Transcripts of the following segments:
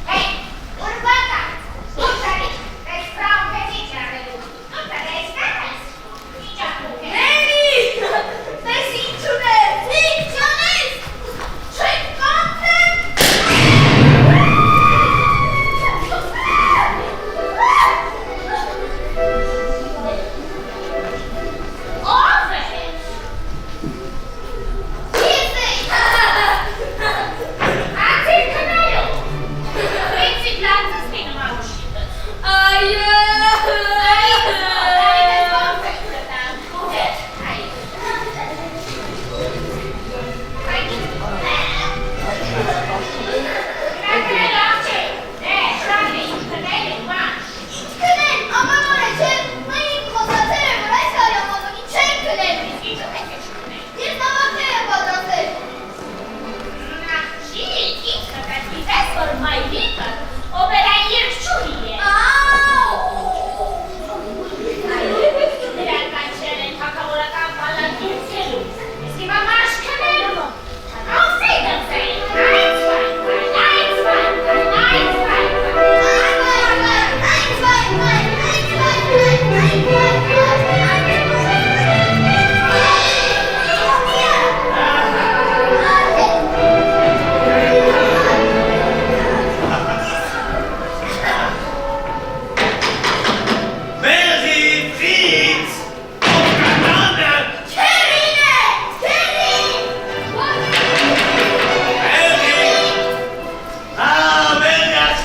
Hey!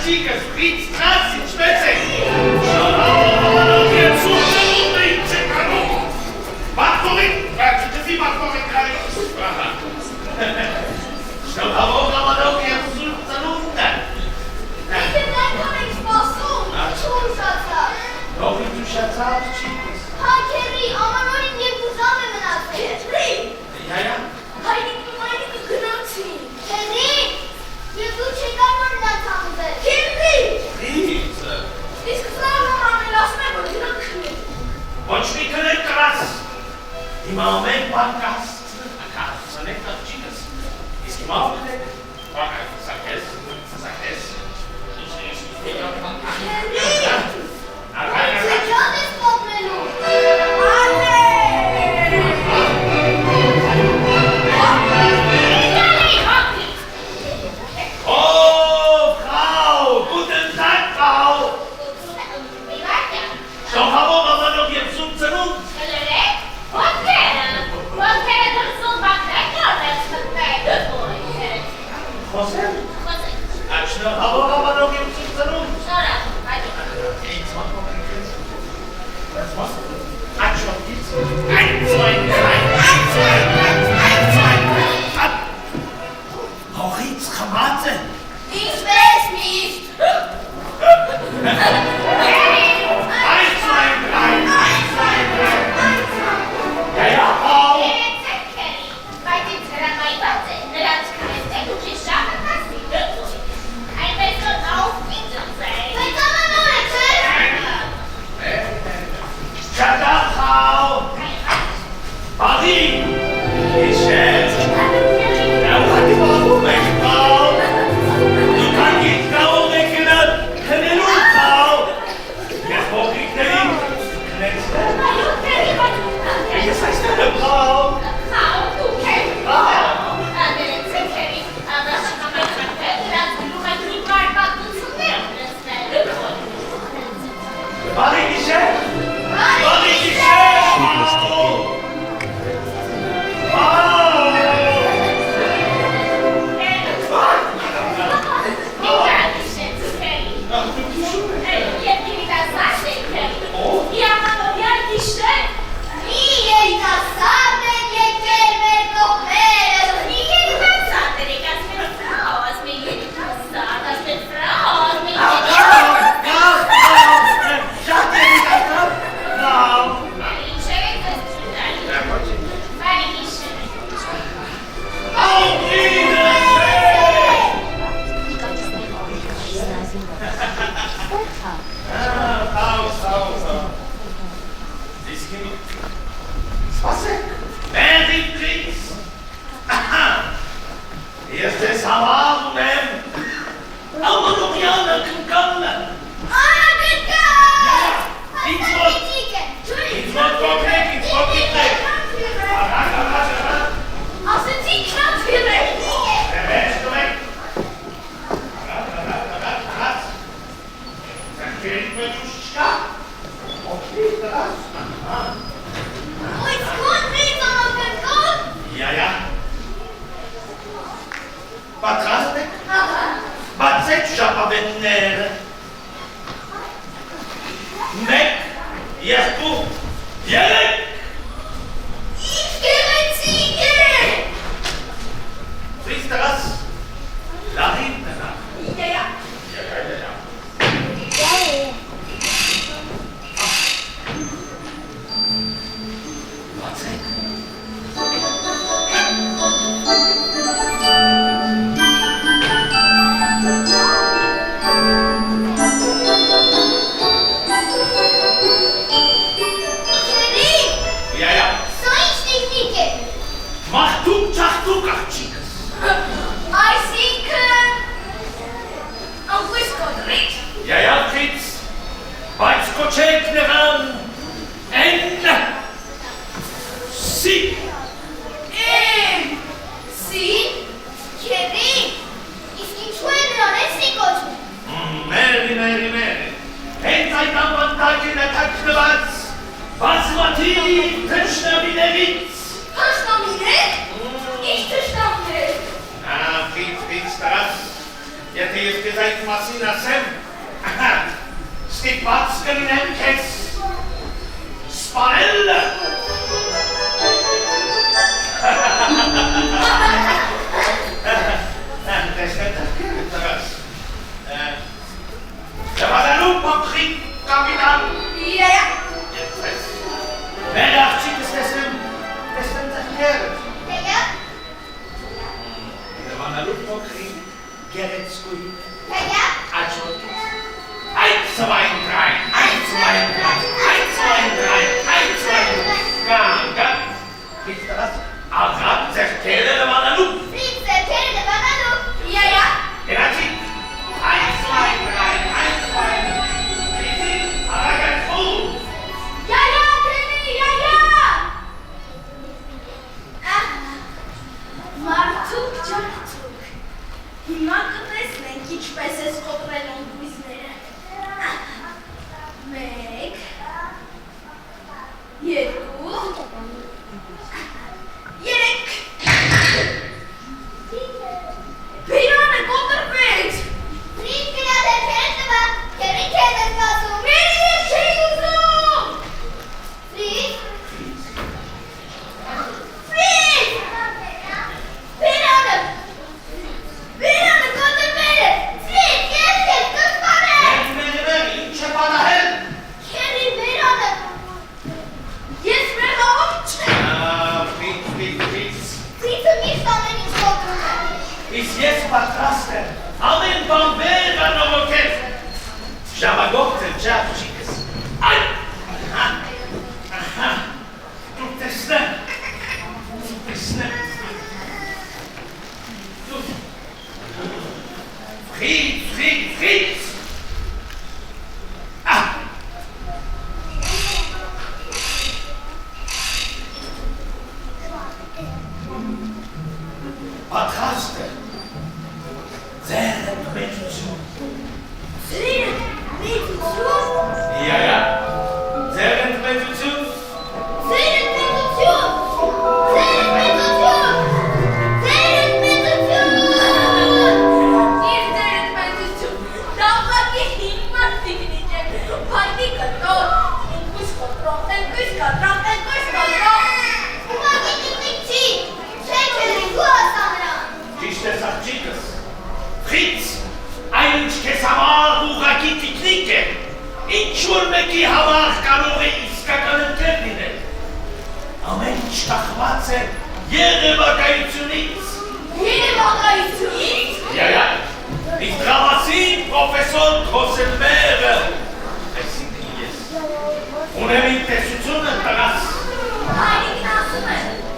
Ջիկս, խից ծած ինչպես եք։ Շանավանով և սուրծնունդ է ինչ եք անում։ Բատվողի, չտեսի բատվող եք կարի։ Շանավանով և սուրծնունդ է։ Եթե ներքան եք սպասում, չուր շացավ։ Նողի դու շացավ Ջիկս։ Հակերի, ամանորին երկու ժամ է մնացել։ Քետրի։ Հայա։ Հայնիկը գնացին։ Քերի, և դու չեկար որ նրանց համուզել։ Քերի։ Խիծը։ Իսկ սրավ ամանել ասում է, որ դրանք քնել։ Ոչ մի քնել կրաս։ Հիմա ամեն բան կասցնեք Ջիկս։ Իսկ հիմա օգնեք։ Սակես։ Ձեջան ես պոպնելու։ Եթե ես քեզ այդ մասին ասեմ, ստիպված կլինեմ քեզ սպանել։ Դավանալու փոքրիկ կապիտան։ Ես մեր աղջիկս տեսնեմ ձախները։ Դավանալու փոքրիկ գեղեցկուհի աչոտ այդ սվայն դրայն կանգա պիտրած աղատ ձերքերը դավանալու Գնացի այդ սվայն դրայն պիտի արագացու Մարդուկ ջարդուկ, հիմա կտեսնենք ինչպես ես կոտրել ոնգույզները։ 1, 2, 3 Բիրանը կոտրվեց Ֆրիտ գնադեր քերդ նվա, քերի քեզ ես կասում Մերի ես չի ուզում Ֆրիտ Բիրանը կոտրվել է Ֆրիտ, ես կսպարել Ինչ է պատահել Քերի բիրանը Ես մեղավոր չեմ Ֆրիտը միշտ ամեն ինչ կոտրում է Իսկ ես պատրաստ եմ ամեն բան վեր անողոքել Ժամագողց եմ չէ աղջիկս Այ դու տեսնեմ Ֆրիտ Պատրաստ է ձեր մեծություն Ձեր մեծություն ձեր մեծություն Ձեր մեծություն Ձեր մեծություն Ձեր մեծություն Իր ձեր մեծություն Դավակի հիմա տիկնիկ է Փայտի կտոր Ընկույս կտրող Ուղակի տիկնիկ չի Չեք դու ասա նրան Ճիշտ ես աղջիկս Ֆրիտ այն ինչ քեզ համար ուղղակի տիկնիկ է ինչ որ մեկի համար կարող է իսկական ընկեր լինել ամեն ինչ կախված է երևակայությունից Երևակայությունից Իսկ դրամասին պրոֆեսոր Քոսելմերը այսինքն ես ունեմ իմ տեսությունը տնաս Հայրիկն ասում է,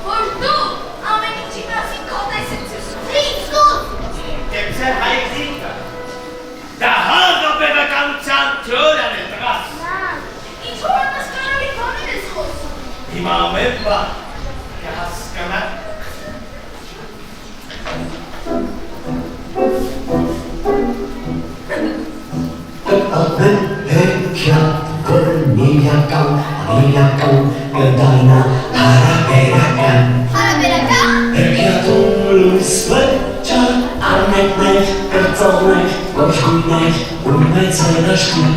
որ դու ամեն ինչի մասին քո տեսություն Ֆրիտ սուտ Եվ ձեր հայրիկը դա հաղաբերականության թեորիան է տնաս Ինչ որ անհասկանալի բաներ ես խոսում Հիմա ամեն բան կհասկանաք Ամեն հեքիաթ բնիրական, կդայնա հարաբերական Հարաբերական Հեքիաթում լույս վճար, արմենքներ, կրծողներ, ոչգույներ, ու մեծ հրաշքներ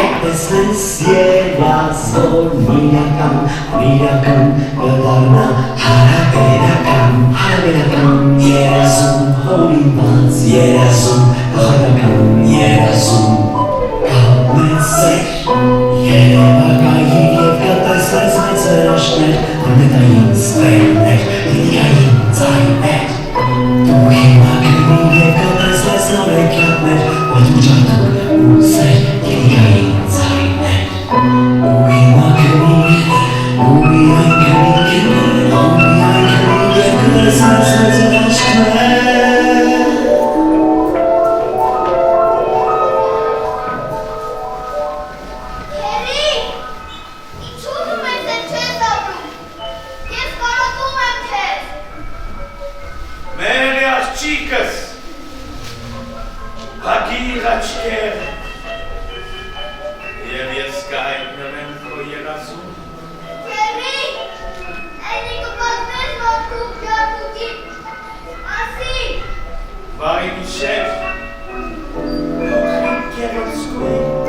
Կտեսնես երազոր միրական, կդարնա հարաբերական երազում, հորինված երազում, հորական երազում Կամեցեք երևակայի և կտեսնես մեծ հրաշքներ, անետային ստերներ, լիգային ձայներ Դու հիմա կրնի և կտեսնես նոր հեքիաթներ, ոտ ուջատուր ու սեր լիգային ձայներ Դու հիմա կրնի ու միայն կրնի և կտեսնես մեծ հրաշքներ Բարի գիշեր, փոքրիկ գեղեցկուհի։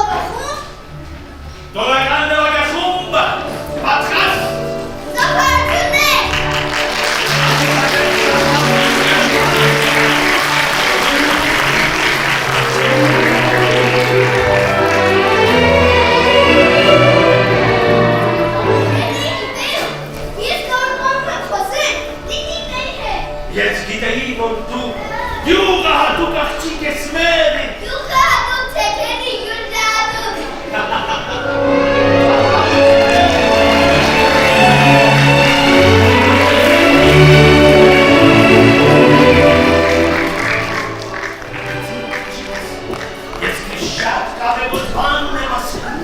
Նվագախումբ։ Տորական նվագախումբ, պատրաստ։ Զոհարություններ։ Ես գիտեի, որ դու յուղահատուկ աղջիկ ես մեր։ Յուղահատուկ թե քեզի յուղահատուկ։ Ես մի շատ կարևոր բան եմ ասել։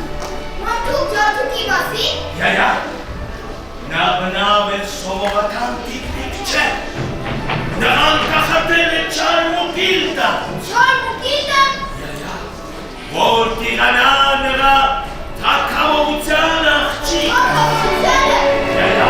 Մարդուկ ջարդուկի մասին։ Յայա, նա բնավ է սովորական տիկնիկ չէ։ Նրան կախատել է չարմուկիլտը։ Չարմուկիլտը։ Յայա, որ տիրանա նրա թակավորության աղջիկը։ Աղջիկը։ Յայա։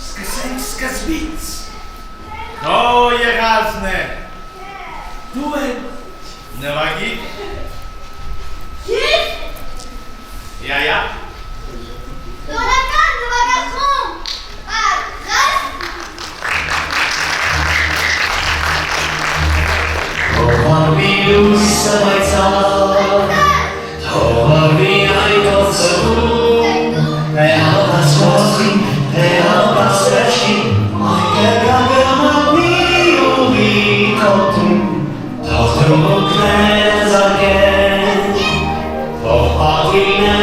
Սկսենք սկզբից։ Քո եղածն է։ Դու են նվագի։ Ես։ Յայա։ Տորական նվագախումբ։ Պատրաստ։ Թողարվի լույսը վայցավ, թողարվի այդոց սրում, Veadas voci, veadas veši, Majke gagramani uvitotum, Tohrukne zagen, Tohpagine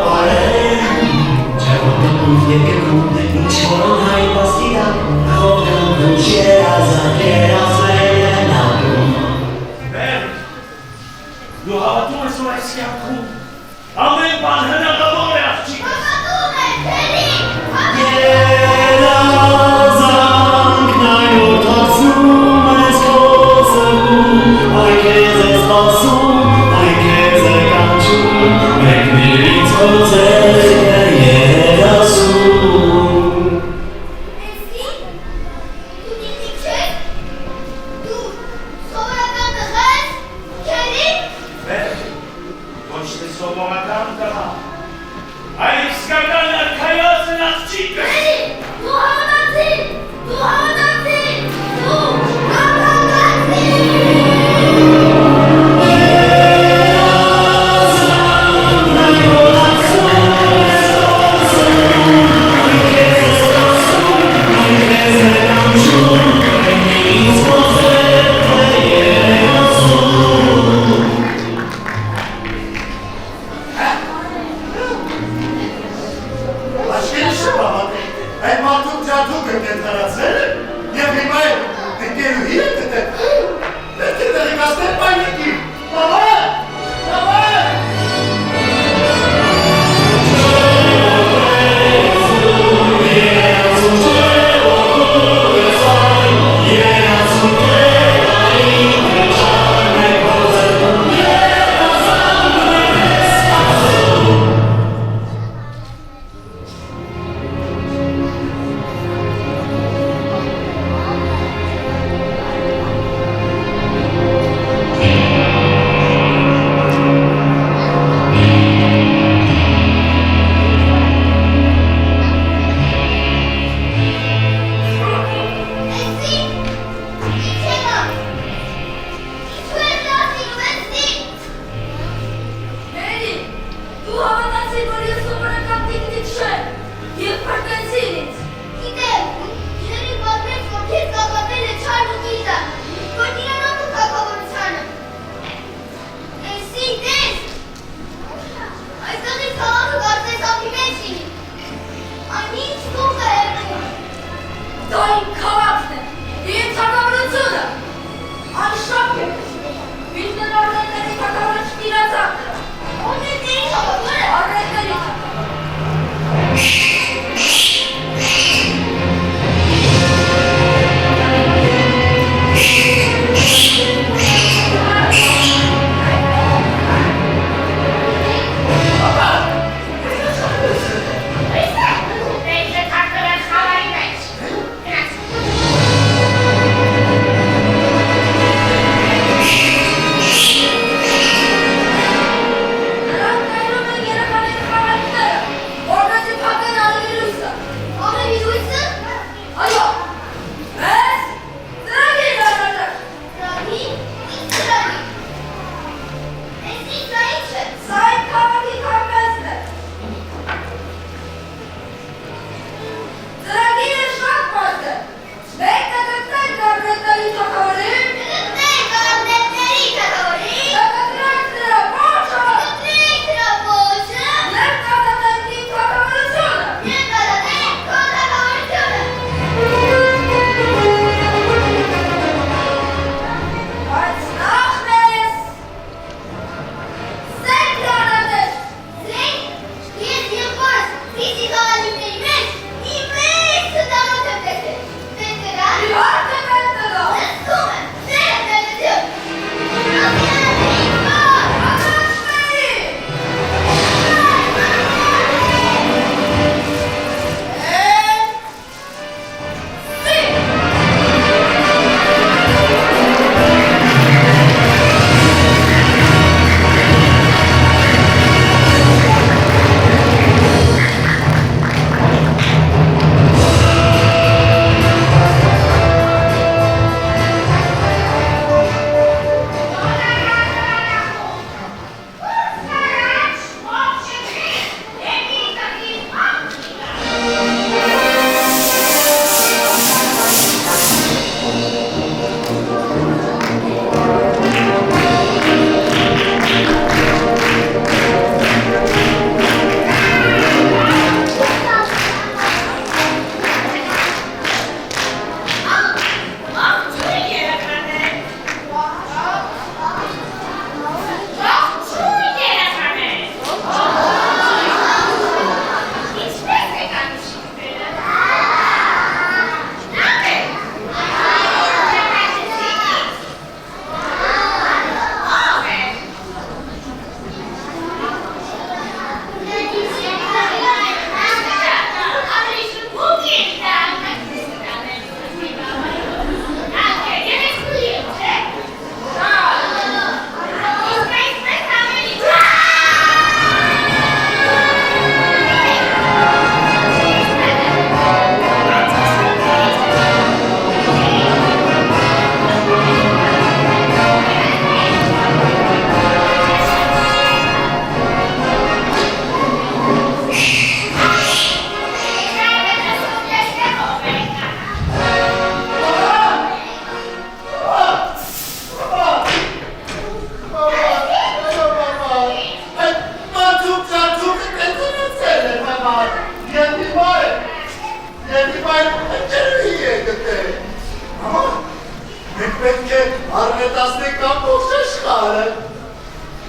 paren, Čevotu uvjeku, Ničvoron hajpastida, Hodem dušera zakera zvejenakum. Դու հավատում ես, որ այս կյանքում ամեն բան հնարավոր է աղջիկ։ Հավատում եմ, Թերի։ Երազանքն այլոտ հասնում ես քո սրտում, այ քեզ է սպասում, այ քեզ է կանչում, մեկներից քո ձեռքը երազում։ Էսի, դու տիկնիկ չես, դու սովորական տղա ես, Թերի։ Ոչ թե սովորական տղա, այլ իսկական արքայոց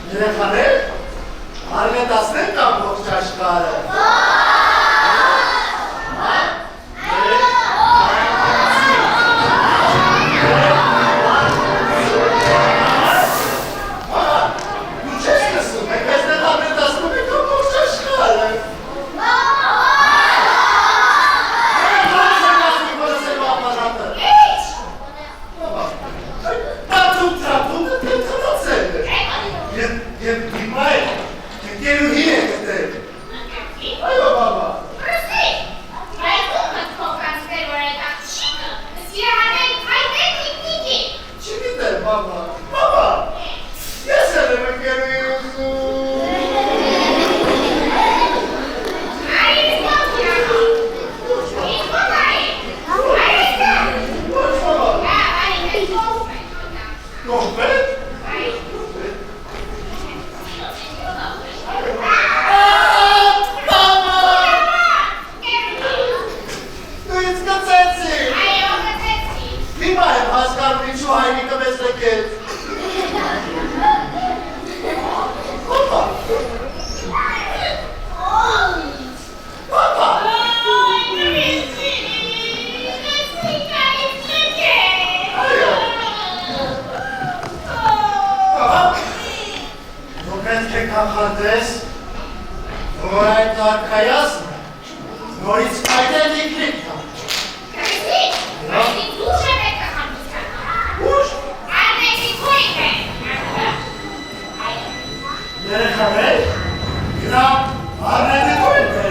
Երեխաներ, արմետացնենք ամբողջ աշխարհը։ Դու չես լսում, մենք այստեղ արմետացնում ենք ամբողջ աշխարհը։ Եվ հիմա է, ընկերուհի է գտել։ Այո, բաբա։ Ռուսի, բայց ում կփոխանցվեր, որ այդ աղջիկը սիրահարել հայտեն տիկնիկի։ Չգիտեմ, բաբա, բաբա, ես էլ եմ ընկերուհի ուզում։ Այստեղ իրանում, ինչ բաբայի, այստեղ։ Ոչ, բաբա։ Այստեղ կողմ է, Կողմ է։ Դու ինձ կծեցի։ այո, գտեցի։ Հիմա եմ հասկանում ինչու հայրիկը մեզ լքեց։ Բաբա։ Բաբա։ Այո։ Բաբա։ Դու պետք է կանխատես, որ այդ արքայասը նորից կայտել իքրիկ կա։ Քրիսի, բայց ինձ ուշ է պետք է խանդության։ Ուշ։ Արնետի քույք է։ Երեխաներ, գնա արնետի քույք է։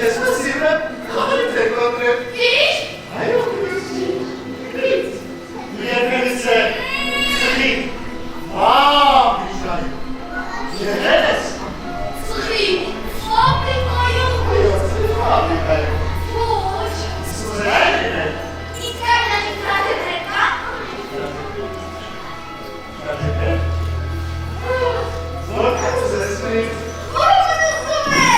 Ես սիրում եմ խաղալիք է կոտրել։ Ինչ։ Այո, Ֆրից։ Երբևից է սխի։ Բիշայ։ Եղել ես։ Սխի։ Ֆաբրիկայում։ Այո, ֆաբրիկայում։ Ոչ։ Սուզերել է։ Իսկ այդտեղ ռադիոներ կա։ Ռադիոներ։ Որքան ուզես Ֆրից։ Որում ուզում է։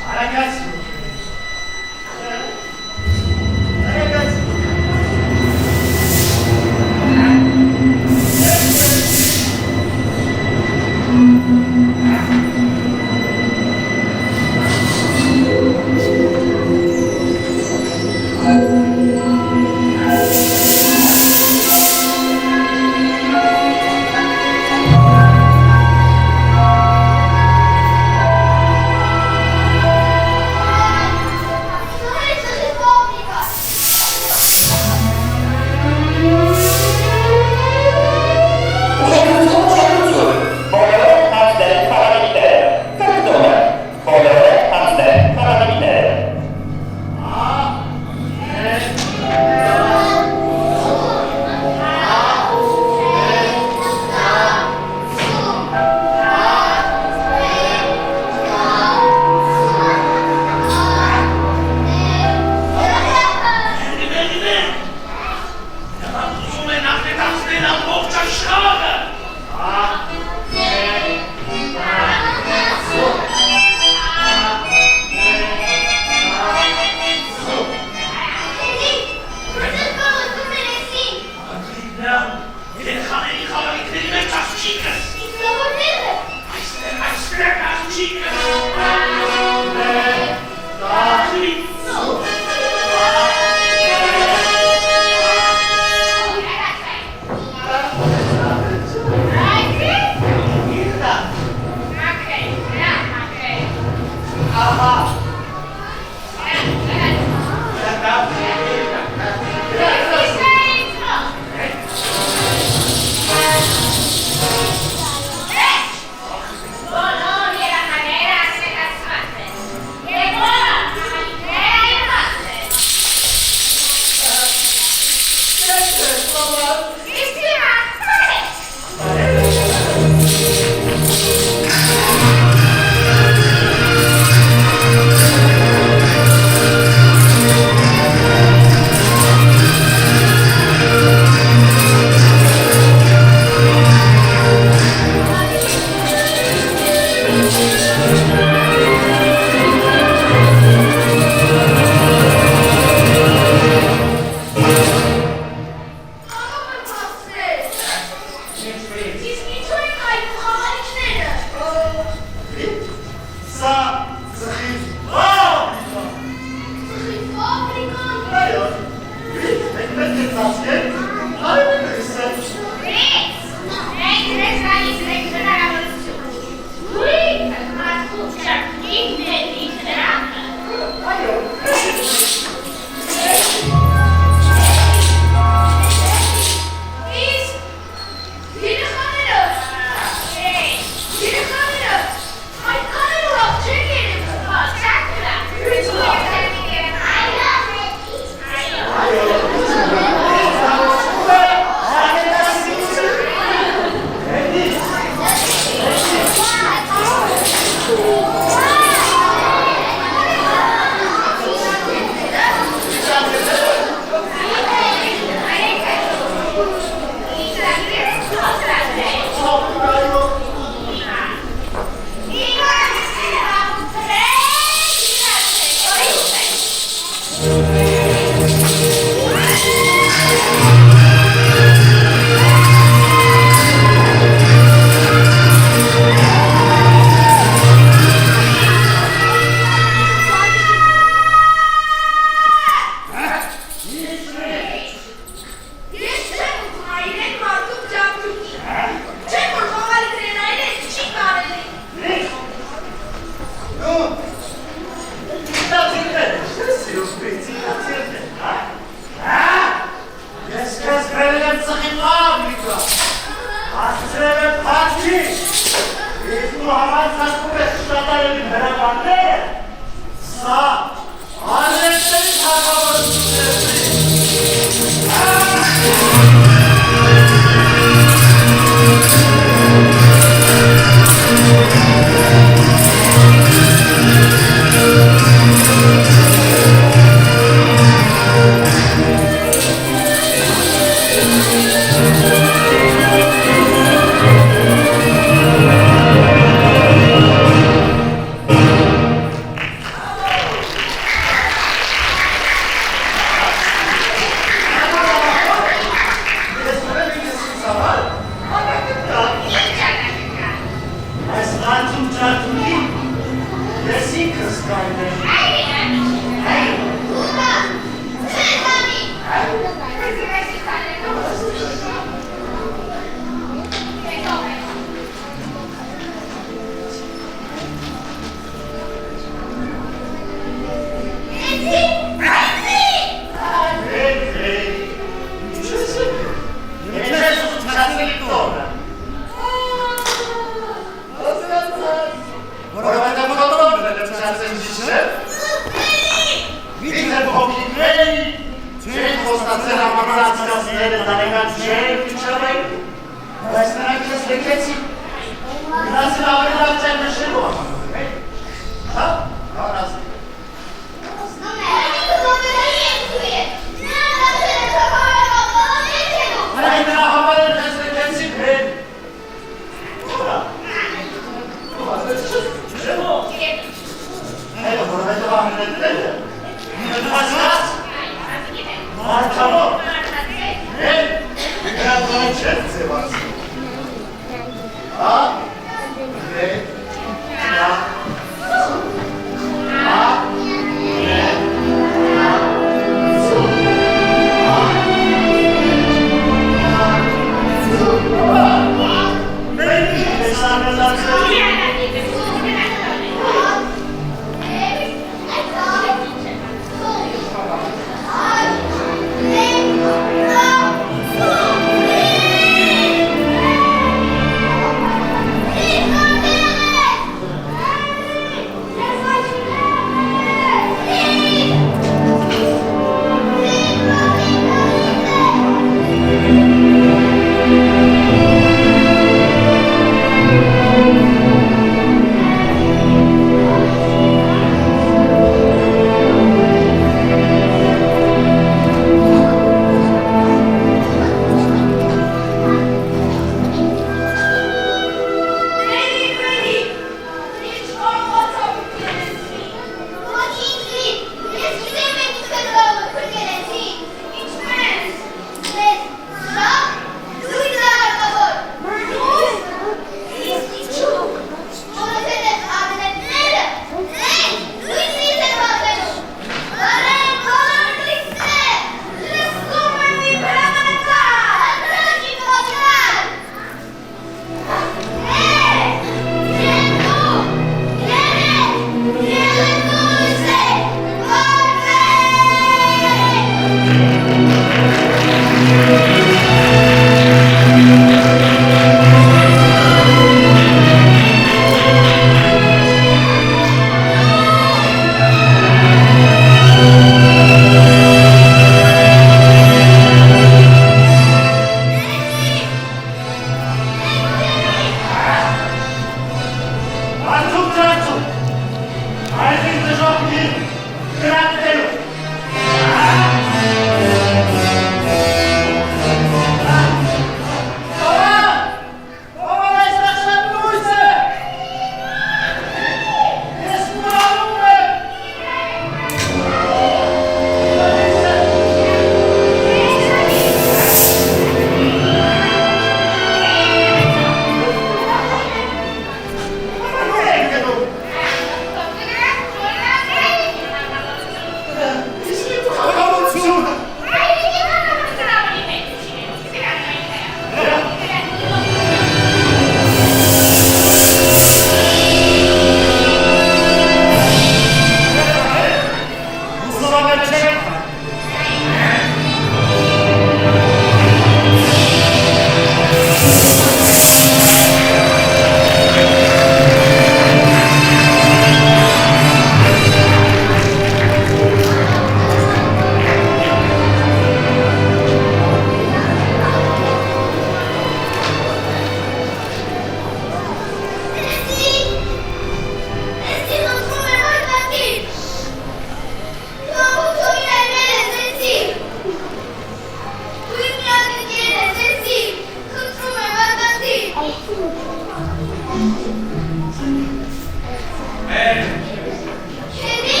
Քերի,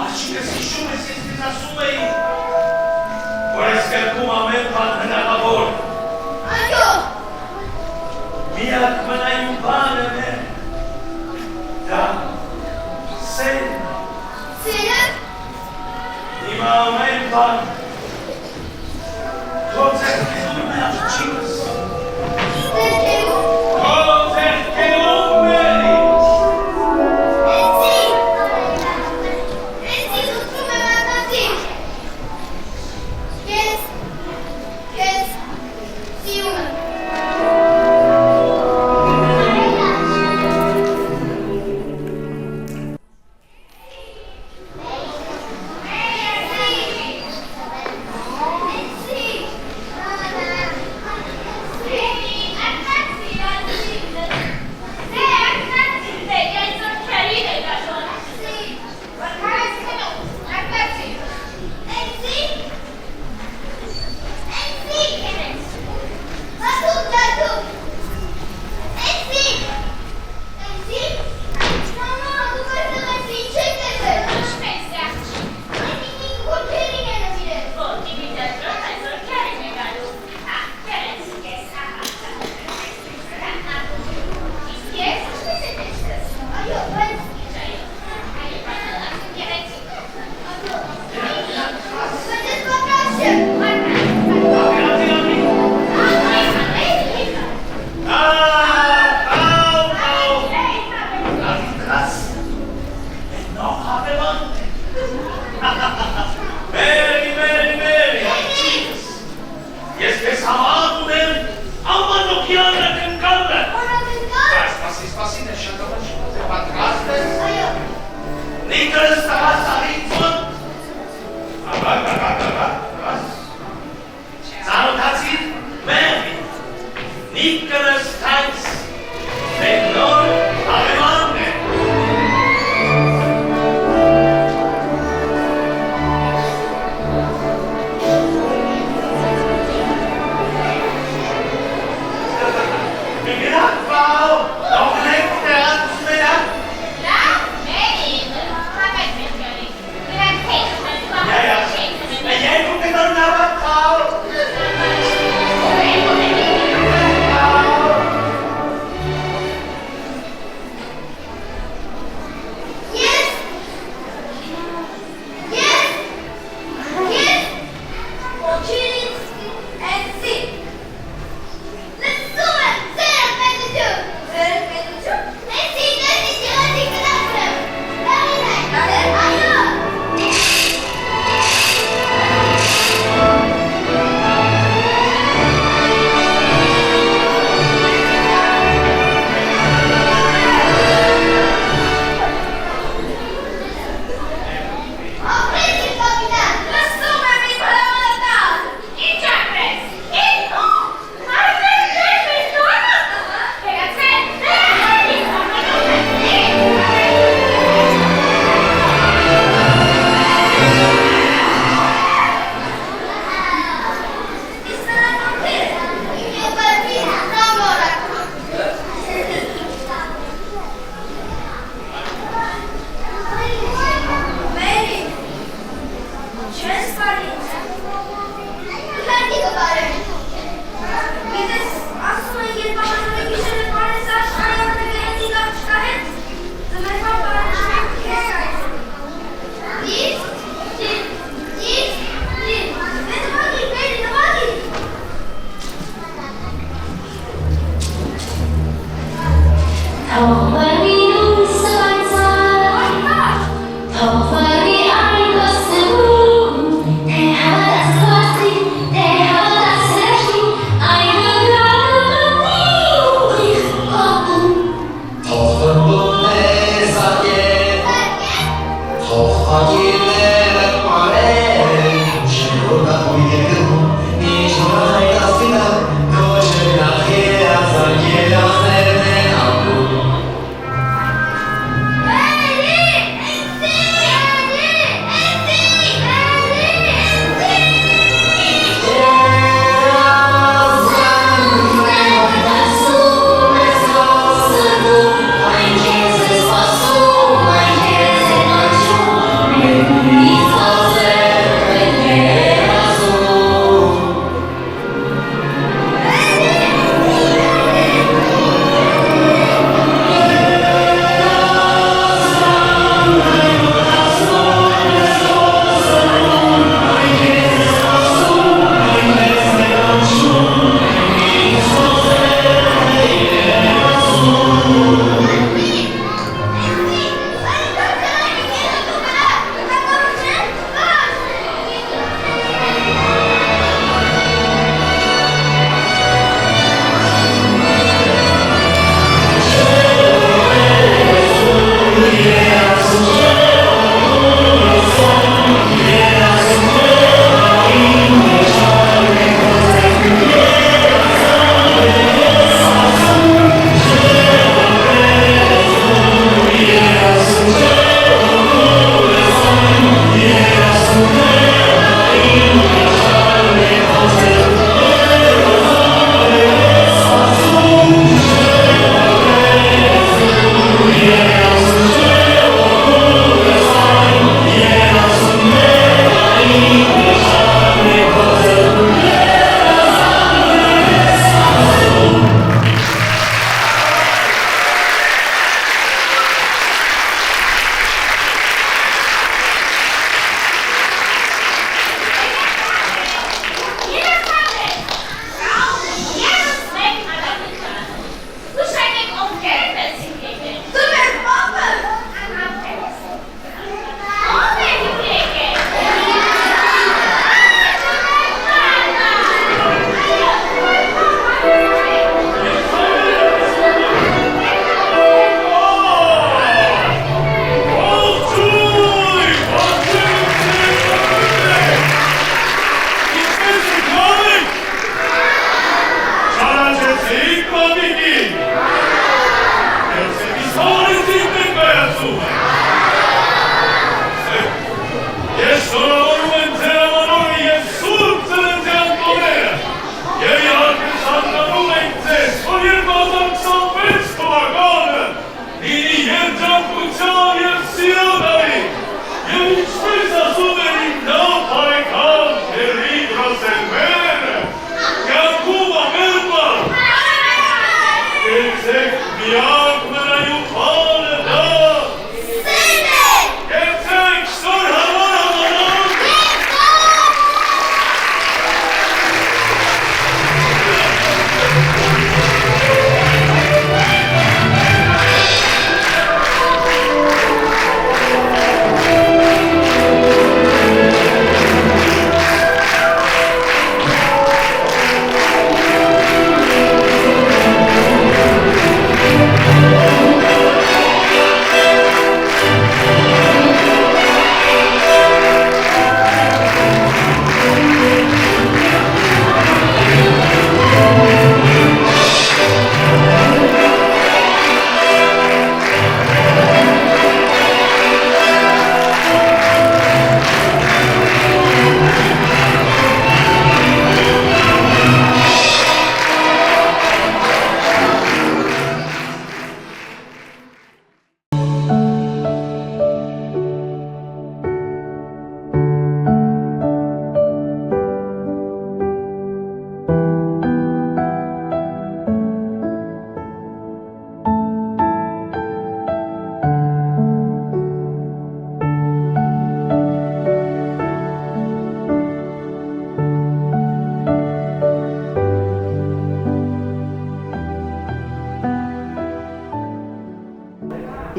Աչքս հիշում ես ես ասում էի, որ ես կրկում ամեն բան հնարավոր։ այո, Միակ մնայուն բանը է, դա սերն է։ սերը, Հիմա ամեն բան քո ձեռքերում է աղջիկս։ ձերքերում, Քո ձեռքերում Մերի։ Էսի ուզում եմ ատատիր, ես սիրում եմ,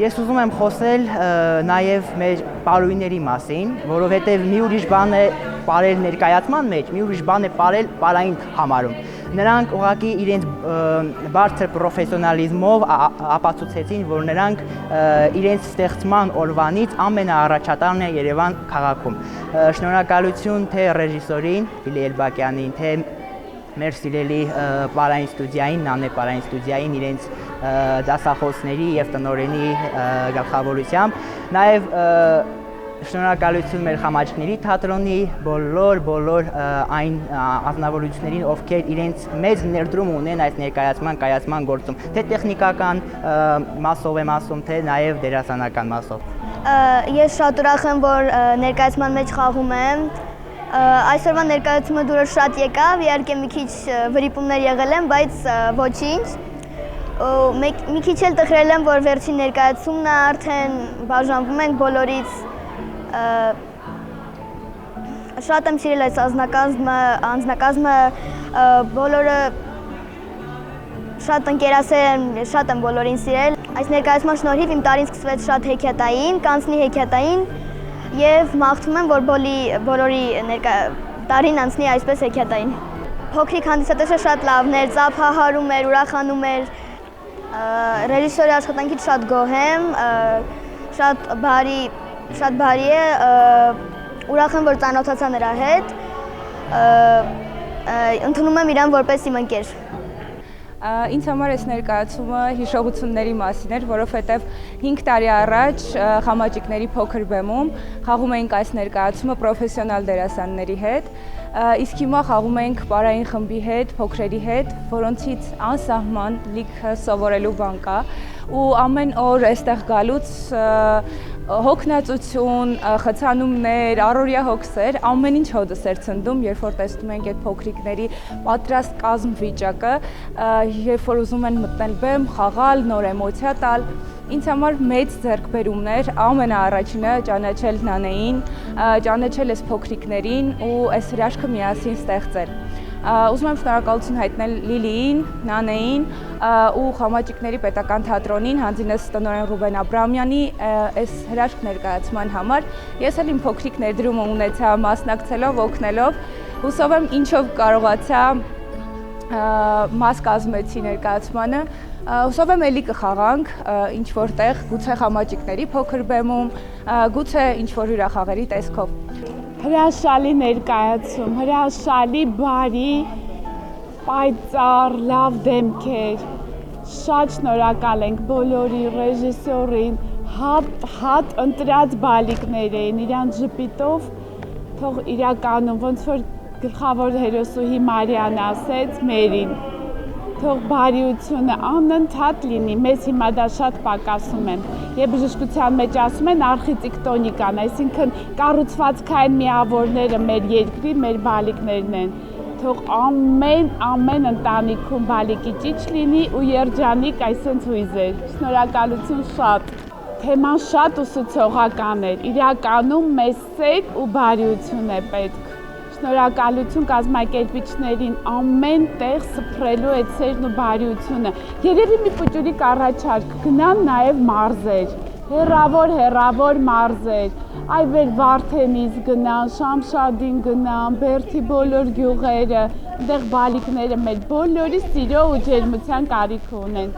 Ես ուզում եմ խոսել նաև մեր պարույների մասին, որովհետև մի ուրիշ բան է պարել ներկայացման մեջ, մի ուրիշ բան է պարել պարային համարում։ Նրանք ուղղակի իրենց բարձր պրոֆեսիոնալիզմով ապացուցեցին, որ նրանք իրենց ստեղծման օրվանից ամենաառաջատարն է Երևան քաղաքում։ Շնորհակալություն թե ռեժիսորին Լիլի Էլբակյանին, թե մեր սիրելի պարային ստուդիային, Նանե պարային ստուդիային իրենց դասախոսների եւ տնօրենի գլխավորությամբ, նաեւ շնորհակալություն մեր խմաչքների թատրոնի բոլոր այն ազնվորություններին, ովքեր իրենց մեծ ներդրում ունեն այս ներկայացման կայացման գործում, թե տեխնիկական մասով եմ ասում, թե նաեւ դերասանական մասով։ Ես շատ ուրախ եմ, որ ներկայացման մեջ խաղում եմ։ Այսօրվա ներկայացումը դուրս շատ եկավ, իհարկե մի քիչ վրիպումներ եղել են, բայց ոչինչ։ Մի քիչ էլ տխրել եմ, որ վերջին ներկայացումն է, արդեն բաժանվում ենք բոլորից։ Շատ եմ սիրել այս անձնակազմը, բոլորը շատ ընկերասեր են, շատ եմ բոլորին սիրել։ Այս ներկայացման շնորհիվ իմ տարին սկսվեց շատ հեքիաթային, կանցնի հեքիաթային եւ մաղթում եմ, որ բոլորի տարին անցնի այսպես հեքիաթային։ Փոքրիկ հանդիսատեսը շատ լավն էր, ծափահարում էր, ուրախանում էր։ Ռեժիսորի աշխատանքից շատ գոհ եմ, շատ բարի է, ուրախ եմ, որ ծանոթացա նրա հետ, ընդունում եմ իրան որպես իմ ընկեր։ Ինձ համար այս ներկայացումը հիշողությունների մասին էր, որովհետև 5 տարի առաջ Խամաճիկների փոքր բեմում խաղում էինք այս ներկայացումը պրոֆեսիոնալ դերասանների հետ, իսկ հիմա խաղում ենք պարային խմբի հետ, փոքրերի հետ, որոնցից անսահման լիքը սովորելու բան կա, ու ամեն օր այստեղ գալուց հոգնածություն, խցանումներ, առօրյա հոգսեր, ամեն ինչ հոդս էր ցնդում, երբ որ տեսնում ենք այդ փոքրիկների պատրաստ կազմ վիճակը, երբ որ ուզում են մտնել բեմ, խաղալ, նոր էմոցիա տալ։ Ինձ համար մեծ ձեռքբերումներ, ամենաառաջինը ճանաչել Նանեին, ճանաչել այս փոքրիկներին ու այս հրաշքը միասին ստեղծել։ Ուզում եմ շնորհակալություն հայտնել Լիլիին, Նանեին ու Խամաճիկների պետական թատրոնին, հանձինս տնօրեն Ռուբեն Աբրահամյանի այս հրաշք ներկայացման համար։ Ես էլ իմ փոքրիկ ներդրումը ունեցա մասնակցելով, օգնելով, հուսով եմ ինչով կարողացա մաս կազմեցի ներկայացմանը, հուսով եմ էլի կխաղանք ինչ որտեղ, գուցե Խամաճիկների փոքր բեմում, գուցե ինչ որ հյուրախաղերի տեսքով։ Հրաշալի ներկայացում, հրաշալի բարի, պայծառ, լավ դեմքեր, շատ շնորհակալ ենք բոլորի ռեժիսորին, հատ ընտրած բալիկներ էին, իրանց ժպիտով, թող իրականում, ոնց որ գլխավոր հերոսուհի Մարիան ասեց մերին, թող բարիությունը անընդհատ լինի, մեզ հիմա դա շատ պակասում են, եւ բժշկության մեջ ասում են արխիտեկտոնիկան, այսինքն կառուցվածքային միավորները մեր երկրի, մեր բալիկներն են, թող ամեն ընտանիքում բալիկի ճիչ լինի ու երջանիկ այսենց հույզեր, շնորհակալություն շատ, թեման շատ ուսուցողական էր, իրականում մեզ սեր ու բարիություն է պետք, շնորհակալություն կազմակերպիչներին ամեն տեղ սփռելու այդ սերն ու բարիությունը, երևի մի փոքրիկ առաջարկ, գնան նաև մարզեր, հեռավոր մարզեր, այվեր Վարդենից գնան, Շամշադին գնան, Բերդի բոլոր գյուղերը, այնտեղ բալիկները մեր բոլորի սիրո ու ջերմության կարիք ունեն։